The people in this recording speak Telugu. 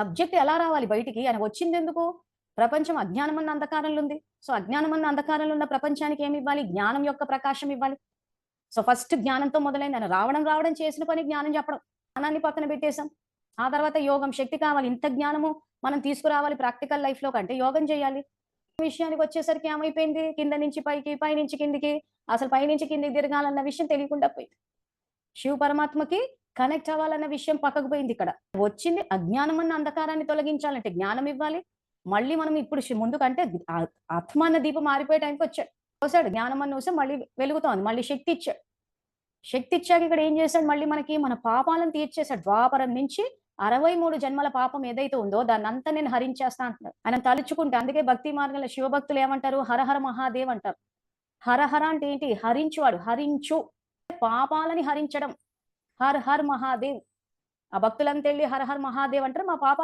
సబ్జెక్ట్ ఎలా రావాలి బయటికి అని వచ్చిందెందుకు? ప్రపంచం అజ్ఞానం అన్న అంధకారంలో ఉంది. సో, అజ్ఞానం అన్న అంధకారంలో ఉన్న ప్రపంచానికి ఏమివ్వాలి? జ్ఞానం యొక్క ప్రకాశం ఇవ్వాలి. సో, ఫస్ట్ జ్ఞానంతో మొదలైంది. ఆయన రావడం చేసిన పని జ్ఞానం చెప్పడం. జ్ఞానాన్ని పక్కన పెట్టేసాం. ఆ తర్వాత యోగం, శక్తి కావాలి. ఇంత జ్ఞానము మనం తీసుకురావాలి ప్రాక్టికల్ లైఫ్‌లోకి అంటే యోగం చేయాలి. విషయానికొచ్చేసరికి ఏమైపోయింది? కింద నుంచి పైకి, పైనుంచి కిందికి, అసలు పైనుంచి కిందకి తిరగాలన్న విషయం తెలియకుండా పోయింది. శివ పరమాత్మకి కనెక్ట్ అవ్వాలన్న విషయం పక్కకు పోయిందిక్కడ. వచ్చింది అజ్ఞానం అన్న అంధకారాన్ని తొలగించాలంటే జ్ఞానం ఇవ్వాలి. మళ్ళీ మనం ఇప్పుడు ముందుకంటే ఆత్మ అన్న దీపం ఆరిపోయే టైంకొచ్చాడు. పోసాడు జ్ఞానం అన్న విషయం మళ్ళీ వెలుగుతోంది. మళ్ళీ శక్తి ఇచ్చాడు. శక్తి ఇచ్చాక ఇక్కడ ఏం చేశాడు మళ్ళీ మనకి మన పాపాలను తీర్చేసాడు. ద్వాపరం నుంచి 63 జన్మల పాపం ఏదైతే ఉందో దాన్నంతా నేను హరించేస్తా అంటున్నాడు. ఆయన తలుచుకుంటే అందుకే భక్తి మార్గంలో శివభక్తులు ఏమంటారు? హరహర మహాదేవ్ అంటారు. హరహర అంటే ఏంటి? హరించువాడు. హరించు పాపాలని హరించడం. Her her Mahadev. ఆ భక్తులంతా ఎళ్లి హర్ హర్ మహాదేవ్ అంటారు. మా పాప